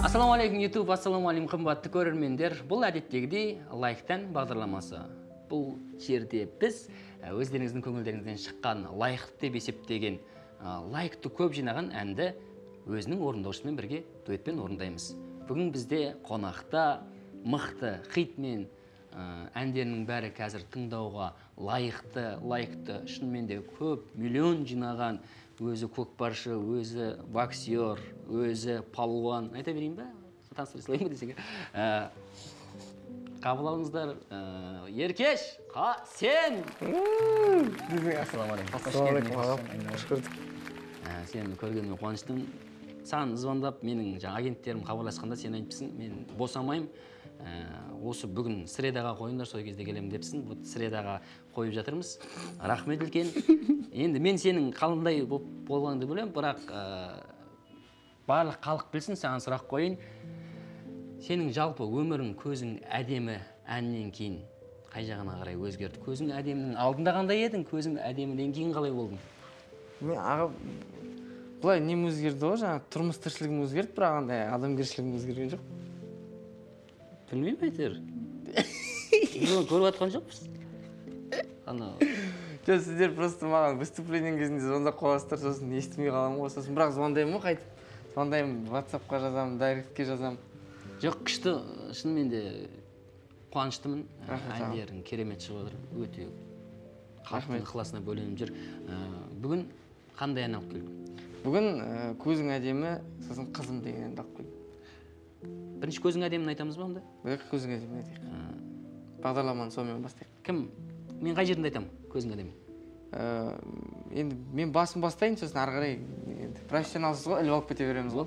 Ассалаумағалейкум YouTube, ассалаумағалейкум қымбатты көрермендер. Бұл әдеттегідей лайктан бағдарламасы. Бұл жерде біз өздеріңіздің көңілдеріңізден шыққан лайықты деп есептеген лайкты көп жинаған әнді өзінің орындаушысымен бірге дуэтпен орындаймыз. Бүгін бізде қонақта мықты хитмен әндерінің бәрі қазір тыңдауға лайықты, шынымен де көп миллион жинаған, өзі көкпаршы, өзі боксер, өзі палуан, айта берейін ба? Таныстыра салайын ба десең? Қабыл алыңыздар, Еркеш, сен! Ассалаумағалейкум. Қош көрдік. Сені көргеніме қуаныштымын. Саған звондап, менің агенттерім хабарласқанда сен айтыпсың, мен босамайым. Осы бүгін средаға қойыңдар, сол кезде келемін депсің. Средаға қойып жатырмыз. Рахмет үлкен. Енді мен сенің қалындай болғаныңды білем, бірақ барлық халық білсін, саған сұрақ қойын. Сенің жалпы өмірің, көзің әдемі әннен кейін қай жағына қарай өзгерді? Көзің әдемінің алдында қандай едің, көзің әдеміден кейін қалай болдың? Мен аға бұлай нем өзгерді ғой, жаңа тұрмыс тіршілігім өзгерді, бірақ андай адамгершілігім өзгерген жоқ. Білмеймін әйтеуір. Көріп жатқан жоқпыз. Жоқ, сіздер просто маған выступлениен кезінде звондап қоясыздар, сосын естімей қаламын ғой, сосын бірақ звондаймын ғой қайтып. Звондаймын, WhatsApp-қа жазамын, директке жазамын. Жоқ, күшті, шынымен де қуаныштымын. Әндерің керемет шығып отыр. Өте халықтың ықыласына бөленіп жүр. Бүгін қандай ән алып келдің? Бүгін көзің әдемі, сосын қызым деген әнді алып келдім. Бірінші көзің әдемін айтамыз ба онда? Көзің әдемін айтайық. Бағдарламаны сонымен бастайық. Кім? Мен қай жерінде айтамын көзің әдемі? Енді мен басын бастайын, сосын ары қарай профессионалсыз ғой, іліп алып кете береміз ғой.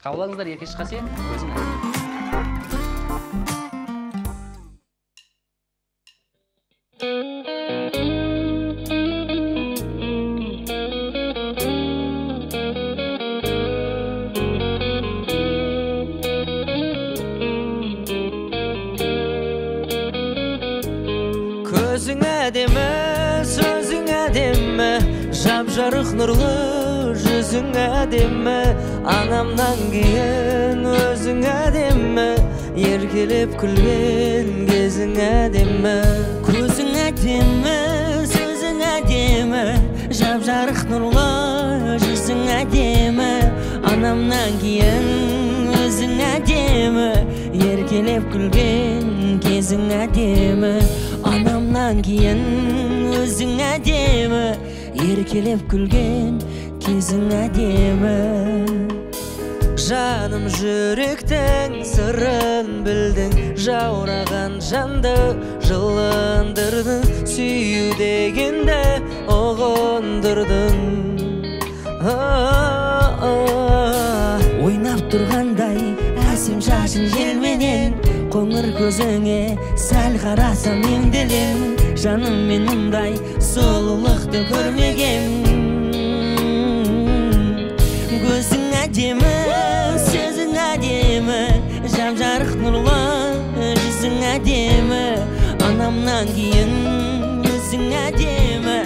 Қабыл алыңыздар, Еркеш Қасен, көзің әдемі. Sözün әдемі, жап-жарық нұрлы жүзің әдемі, анамнан кейін өзің әдемі, еркелеп күлген кезің әдемі. Көзің әдемі, сөзің әдемі, жап-жарық нұрлы жүзің әдемі, анамнан кейін өзің әдемі, еркелеп күлген кезің әдемі. Анамнан кейін өзің әдемі, еркелеп күлген кезің әдемі. Жаным жүректің сырын білдің, жаураған жанды жылындырдың, сүю дегенді ұғындырдың. Ойнап тұрғандай әсем шашын желменен, қоңыр көзіңе сәл қарасам емделем, жаным мен мұндай сұлулықты көрмеген. Көзің әдемі, сөзің әдемі, жап-жарық нұрлы жүзің әдемі, анамнан кейін өзің әдемі,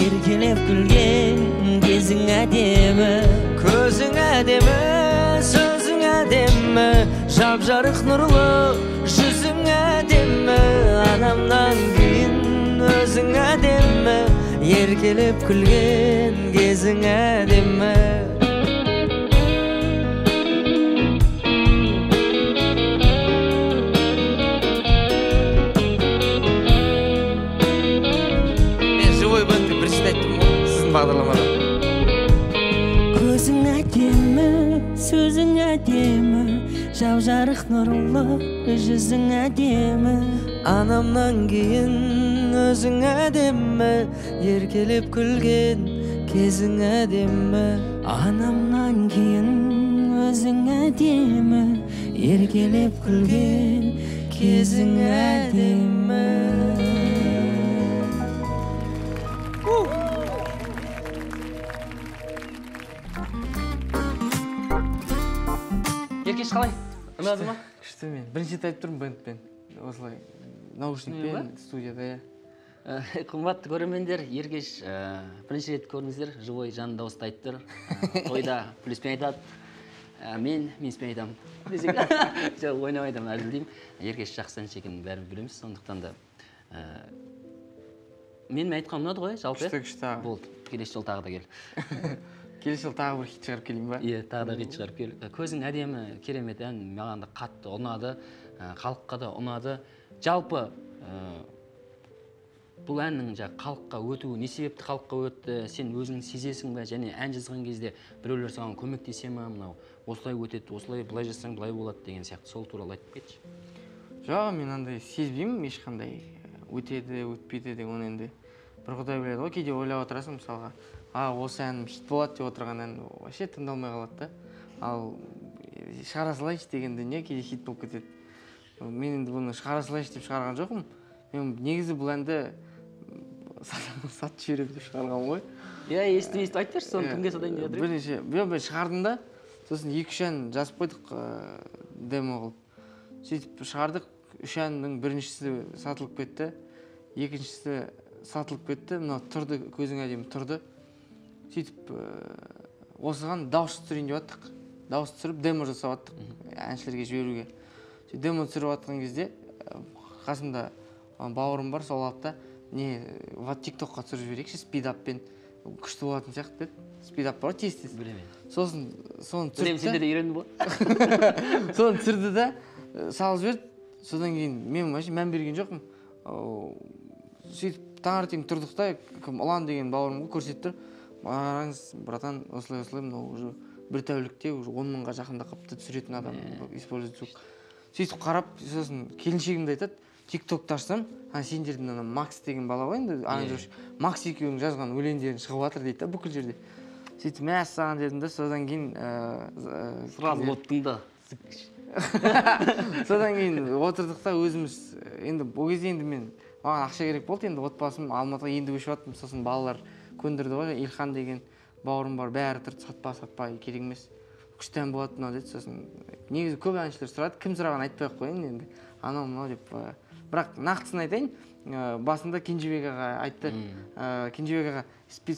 еркелеп күлген кезің әдемі. Көзің әдемі, сөзің әдемі, жап-жарық нұрлы жүзің әдемі, анамнан кейін өзің әдемі, еркелеп күлген кезің әдемі. Мен живой бәнді бірінші айттым ғой, сіздің бағдарламада. Көзің әдемі, сөзің әдемі, жап-жарық нұрлы жүзің әдемі, анамнан кейін өзің әдемі, еркелеп күлген кезің әдемі. Анамнан кейін өзің әдемі, еркелеп күлген кезің әдемі. Еркеш қалай? Ұнады ма? Күшті мен. Бірінші айтып тұрмын бэндпен. Осылай наушникпен студияда. Қымбатты көрермендер, Ергеш бірінші рет көрдіңіздер, живой жан дауысты айттыр. Тойда плюспен айтады, мен минуспен айтамын. Жоқ, ойнап айтамын, әзілдеймін. Ергеш жақсы әнші екенін бәріміз білеміз, сондықтан да менің айтқаным ұнады ғой, жалпы. Күшті. Болды, келесі жол тағы да кел. Келесі жыл тағы бір хит шығарып келейін ба? Иә, тағы да хит шығарып кел. Көзің әдемі, керемет ән, маған да қатты ұнады, халыққа да ұнады. Жалпы бұл әннің халыққа өтуі, не себепті халыққа өтті, сен өзің сезесің бе, және ән жазған кезде біреулер саған көмектесе ме, мынау осылай өтеді, осылай былай жазсаң былай болады деген сияқты, сол туралы айтып кетші. Жоқ, мен андай сезбеймін, ешқандай өтеді, өтпейді деген енді бір Құдай біледі ғой, кейде ойлап отырасың мысалға, осы әнім хит болады деп отырған ән вообще тыңдалмай қалады да. Ал шығара салайыншы деген дүние кейде хит болып кетеді. Мен енді бұны шығара салайыншы деп шығарған жоқпын. Мен негізі бұл әнді сатып жіберемін деп шығарған ғой. Иә, естіп айтып берші, соны кімге сатайын деп жатыр? Бірінші, мен шығардым да, сосын 2-3 ән жазып қойдық демо қылып. Сөйтіп шығардық, 3 әннің біріншісі сатылып кетті, екіншісі сатылып кетті, мынау тұрды, көзің әдемі тұрды. Сөйтіп осыған дауыс түсірейін деп аттық. Дауыс түсіріп демо жасап аттық әншілерге жіберуге. Демо түсіріп атқан кезде қасымда бауырым бар, сол алды да, тик-токқа түсіріп жіберейікші спидаппен, күшті болатын сияқты деді. Спидап бар, тез-тез. Білемін. Соны түсірді. Білемін, сендер де үйрендің ба? Соны түсірді да, салып жіберді. Содан кейін мен мән берген жоқпын. Сөйтіп таңертең тұрдық та, ұлан деген бауырымға көрсетіп тұр. Қараңыз, братан, осылай-осылай, мынау уже бір тәулікте 10 мыңға жақында қыпты түсіретін адам использует звук. Сөйтіп қарап, сосын келіншегімді айтады, тик-токты ашсам, сендердің Макс деген бала ғой енді, аранжировщик, Макс екеуің жазған өлеңдерің шығып жатыр дейді да бүкіл жерде. Сөйтіп мәссаған дедім да, содан кейін сразу оттың да. Содан кейін отырдық та өзіміз, енді ол кезде енді маған ақша керек болды, енді отбасым Алматыға енді көшіп жаттым, сосын балалар көндірді ғой, Илхан деген бауырым бар, бәрі тұрды, сатпа, керек емес, күштен болады мынау деді. Сосын негізі көп әншілер сұрады, кім сұраған айтпай ақ қояйын енді, анау деп. Бірақ нақтысын айтайын, басында Кенжебек аға айтты, Кенжебек аға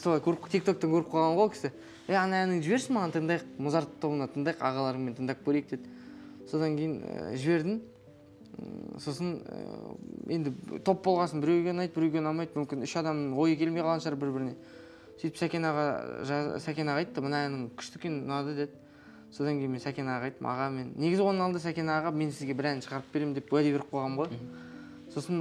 солай тик-токтан көріп қалған ғой кісі. Ана әнің жіберші маған тыңдайық, Музарт тобына тыңдайық, ағаларыңмен тыңдап көрейік деді. Содан кейін жібердім. Сосын енді топ болғасын біреуге ұнайды, біреуге ұнамайды, мүмкін 3 адамның ойы келмей қалған шығар бір-біріне. Сөйтіп Сәкен аға айтты, мына әнің күшті екен, ұнады деді. Содан кейін мен Сәкен аға айттым, аға мен негізі оның алдында Сәкен аға мен сізге бір ән шығарып беремін деп уәде беріп қойғам ғой. Сосын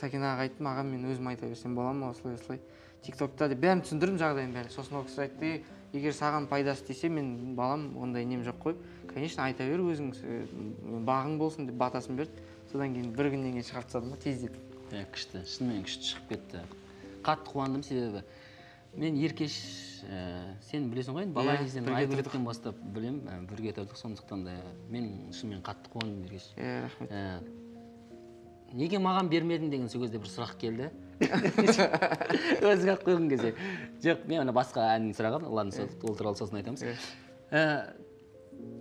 Сәкен аға айттым, аға мен өзім айта берсем бола ма, осылай тик-токта деп бәрін түсіндірдім, жағдайын бәрін. Сосын ол кісі айтты, егер саған пайдасы тисе, мен балам ондай нем жоқ қой, конечно айта бер, өзің бағың болсын деп батасын берді. Содан кейін бір күннен кейін шығарып тастадым, тездетіп. Күшті, шынымен күшті шығып кетті. Қатты қуандым, себебі мен Еркеш, сен білесің ғой, бала кезден Айгүліктен бастап білем, бірге тұрдық, сондықтан да мен шынымен қатты қуандым, Еркеш. Рахмет. Неге маған бермедің деген сол кезде бір сұрақ келді. Өзің ақ қойған кезде. Жоқ, мен басқа әнін сұраған, ладно, ол туралы сосын айтамыз.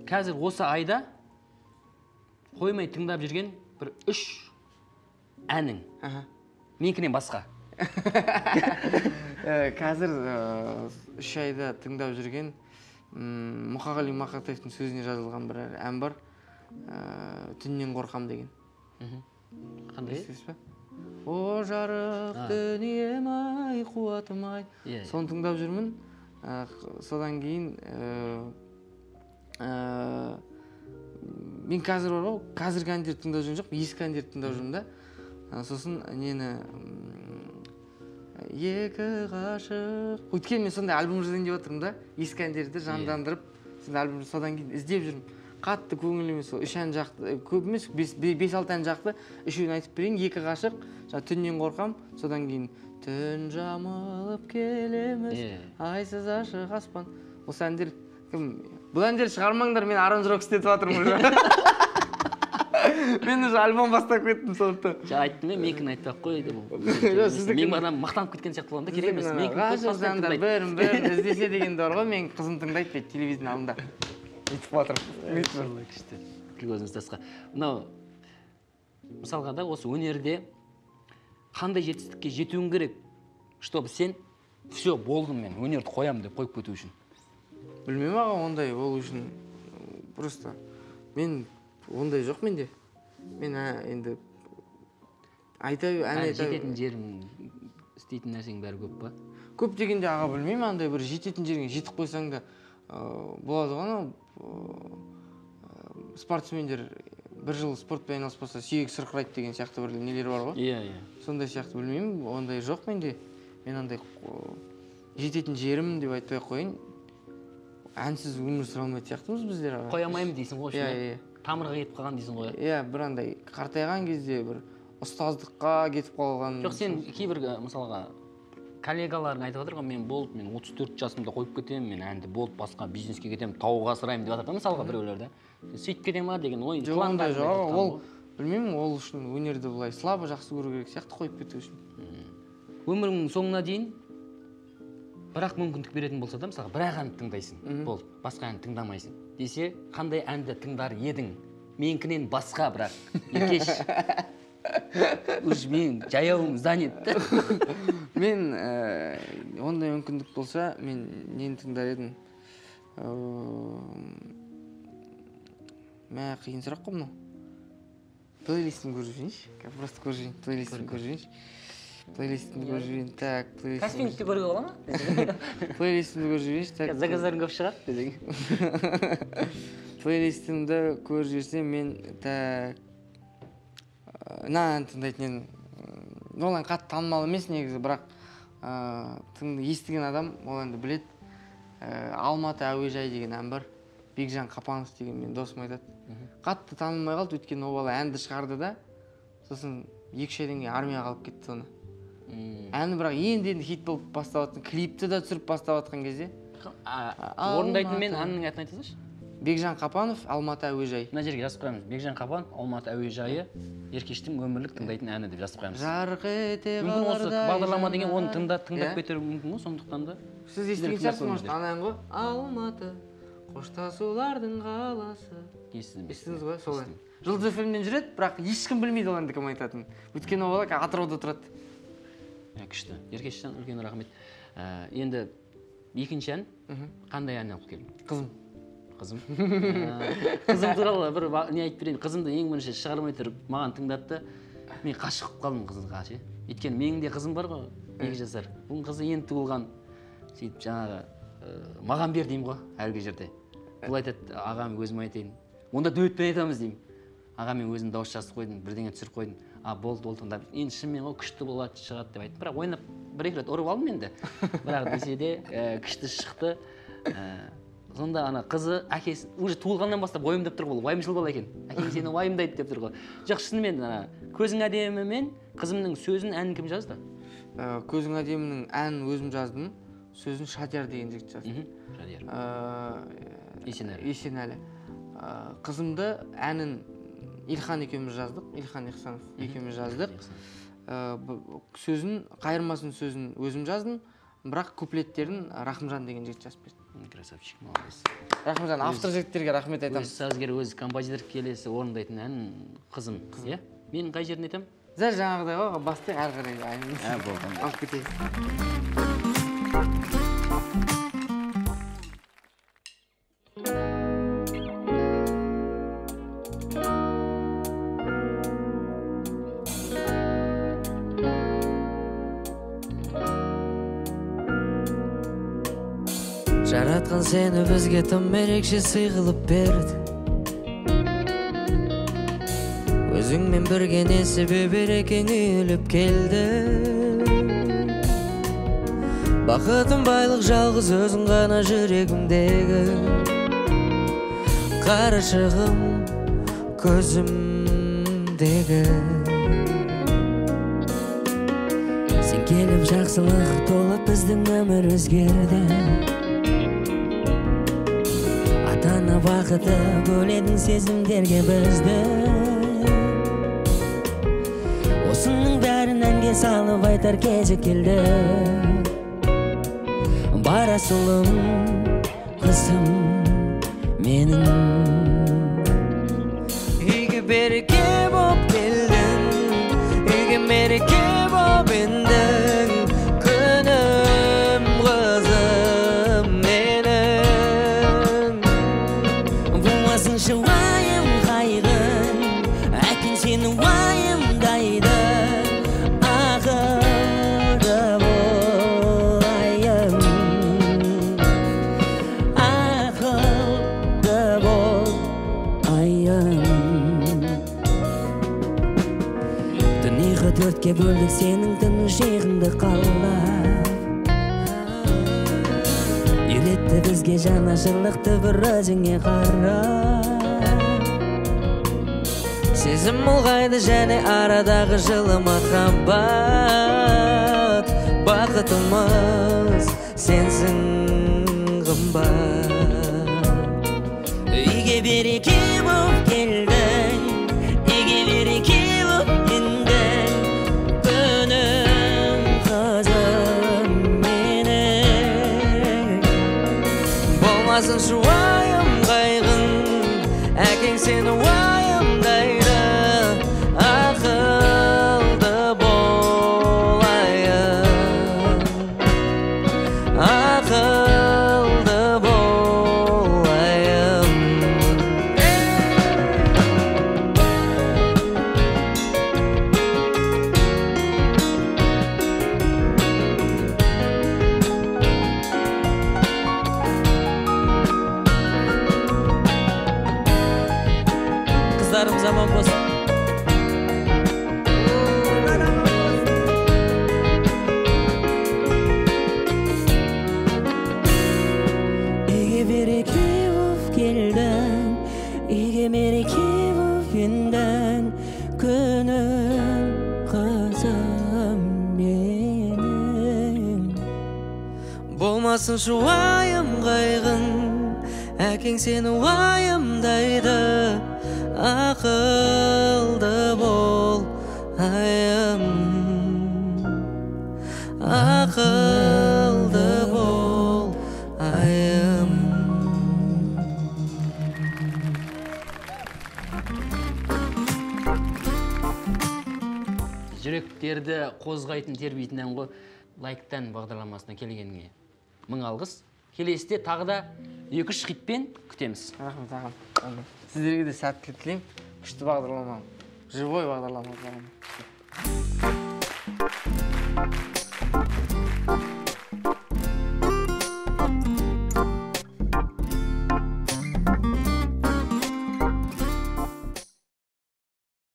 Қазір осы айда қоймай тыңдап жүрген бір 3 әнің. Менікінен басқа. Қазір 3 айда тыңдап жүрген Мұқағали Мақатаевтың сөзіне жазылған бір ән бар. Түннен қорқам деген. Қандай? О жарық дүнием-ай, қуатым-ай. Соны тыңдап жүрмін. Содан кейін мен қазір бар ғой, қазіргі әндерді тыңдап жүрген жоқпын, ескі әндерді тыңдап жүрмін да. Сосын нені екі ғашық. Өйткені мен сондай альбом жазайын деп отырмын да, ескі әндерді жандандырып, содан кейін іздеп жүрмін. Қатты көңіліме сол 3 ән жақты, көп емес, 5-6 ән жақты, 3-ін айтып берейін, екі ғашық, түннен қорқам, содан кейін түн жамылып келеміз, айсыз ашық аспан. Осы әндер кім? Бұл әндер шығармаңдар, мен аранжировка істетіп жатырмын. Мен уже альбом бастап кеттім сондықтан. Айттым мен, менікін айтпай қой деп. Мен бағана мақтанып кеткен сияқты болғанда керек емес. Ғашық жандар бірін іздесе дегенді бар ғой, мен қызым тыңдайды дейді телевизияның алдында. Өйтіп жатырмын. Күшті. Көзіңіз тасқа. Мынау мысалға да осы өнерде қандай жетістікке жетуің керек, чтобы сен все болдым мен өнерді қоямын деп қойып кету үшін? Білмеймін аға, ондай болу үшін просто мен ондай жоқ менде. Мен енді ән жететін жерің, істейтін нәрсең бәрі көп па? Көп дегенде аға білмеймін, андай бір жететін жерге жетіп қойсаң да болады ғана. Спортсмендер бір жыл спортпен айналыспаса сүйегі сырқырайды деген сияқты бір нелер бар ғой. Иә. Сондай сияқты білмеймін, ондай жоқ менде. Мен андай жететін жерім деп айтпай қойын. Әнсіз өмір сүре алмайтын сияқтымыз біздер аға. Қоя алмаймын дейсің ғой. Иә. Тамырға кетіп қалған дейсің ғой. Иә, бір андай қартайған кезде бір ұстаздыққа кетіп қалған. Жоқ, сен кейбір мысалға коллегаларың айтып жатыр ғой, мен болды, мен 34 жасымда қойып кетемін, мен әнді болды, басқа бизнеске кетемін, тауға асыраймын деп жатыр мысалға біреулер да. Сөйтіп кетем ма деген ой. Жоқ, ондай жоқ. Ол білмеймін, ол үшін өнерді былай слабо жақсы көру керек сияқты қойып кету үшін. Өміріңнің соңына дейін бірақ мүмкіндік беретін болса да, мысалға бір әнді тыңдайсың, болды, басқа әнді тыңдамайсың десе, қандай әнді тыңдар едің? Менікінен басқа, бірақ Еркеш уж мен жаяуым занят. Мен ондай мүмкіндік болса, мен нені тыңдар едім? Мә, қиын сұрақ қой мынау. Плейлистін көріп жүрейінші. Просто көріп жүрейін, плейлистін көріп жүрейінші. Плейлистімді көріп жүрейін, так, плейлистімді... Кастингті көруге бола ма? Плейлистімді көріп жүрейінші, так... Заказдарың көп шығады, десең. Плейлистімді көріп жүрсем, мен, так... ән тыңдайтын едім. Ол ән қатты танымал емес негізі, бірақ естіген адам ол әнді біледі. Алматы әуежай деген ән бар. Бекжан Қапанов деген мен досым айтады. Қатты танылмай қалды, өйткені ол бала әнді шығарды да, сосын 2-3 айдан кейін армияға алып кетті оны. Әні бірақ енді хит болып бастап жатқан, клипті де түсіріп бастап жатқан кезде. Орындайтын мен әннің атын айтасызшы? Бекжан Қапанов, Алматы әуежай. Мына жерге жазып қоямыз. Бекжан Қапанов, Алматы әуежайы, Еркештің өмірлік тыңдайтын әні деп жазып қоямыз. Жарық ете қаларда. Мүмкін осы бағдарлама деген оны тыңдап кетуі мүмкін ғой, сондықтан да. Сіз естіген шығарсыз, может, ана ән ғой? Алматы, қоштасулардың қаласы. Естідіңіз ғой, сол ән. Жұлдыз FM-ден жүреді, бірақ ешкім білмейді ол әнді кім айтатынын. Өйткені ол бала Атырауда тұрады. Күшті. Еркештен үлкен рахмет. Енді екінші ән қандай ән алып келдің? Қызым. Қызым. Қызым туралы бір не айтып берейін. Қызымды ең бірінші шығармай тұрып маған тыңдатты. Мен ғашық болып қалдым қызға ше. Өйткені менің де қызым бар ғой, 2 жасар. Бұның қызы енді туылған. Сөйтіп жаңағы маған бер деймін ғой әлгі жерде. Бұл айтады, ағам өзім айтайын. Онда дуэтпен айтамыз деймін. Ағамен өзім дауыс жазып қойдым, бірдеңе түсіріп қойдым. Болды, ол тыңдап. Енді шынымен ғой күшті болады, шығады деп айттым. Бірақ ойнап 1-2 рет ұрып алдым енді. Бірақ десе де күшті шықты. Сонда ана қызы әкесі уже туылғаннан бастап уайымдап тұр ғой, уайымшыл бала екен. Әкең сені уайымдайды деп тұр ғой. Жоқ, шынымен көзің әдемі мен қызымның сөзін әнін кім жазды? Көзің әдемінің әнін өзім жаздым. Сөзін Шадияр деген жігіт жазды. Шадияр. Есенәлі. Қызымды әнін Илхан екеуміз жаздық. Илхан Ихсанов екеуміз жаздық. Сөзін, қайырмасын сөзін өзім жаздым. Бірақ куплеттерін Рахымжан деген жігіт жазып берді. Красавчик, молодец. Рахымжан, автор жігіттерге рахмет айтамын. Өз сазгер, өз композитор келесі орындайтын ән қызым. Иә? Мен қай жерін айтамын? Жаңағыдай ғой, бастайық әрі қарай. Болған. Алып кетейік. Жаратқан сені бізге тым ерекше сый қылып берді. Өзіңмен бірге несібе берекең үйіліп келді. Бақытым байлық жалғыз өзің ғана жүрегімдегі. Қарашығым көзімдегі. Сен келіп жақсылық толып біздің өмір өзгерді. Ата-ана бақыты бөледің сезімдерге бізді. Осының бәрін әнге салып айтар кезі келді. Барасылым қызым менің. Үйге береке боп келдің, үйге мереке боп Екке бөлдік сенің тыныш иығыңды қалап. Үйретті бізге жанашырлықты бір өзіңе қарап. Сезім ұлғайды және арадағы жылы махаббат. Бақытымыз сенсің қымбат. Үйге береке боп келдің, үйге береке боп ендің. Күнім қызым менің. Болмасын шуайым қайғың, әкең сені уайымдайды. Ақылды болайын, ақылды болайын. Қыздарым заман болсын. Үйге береке боп келдің, үйге береке боп ендің. Күнім қызым менің. Болмасын шуайым қайғың, әкең сені уайымдайды. Ақылды бол айым, ақылды бол айым. Жүректерді қозғайтын тербейтін ән лайктан бағдарламасына келгеніңе мың алғыс. Келесіде тағы да 2-3 хитпен күтеміз. Рахмет ағам. Сіздерге де сәттілік тілеймін. Күшті бағдарлама, живой бағдарлама.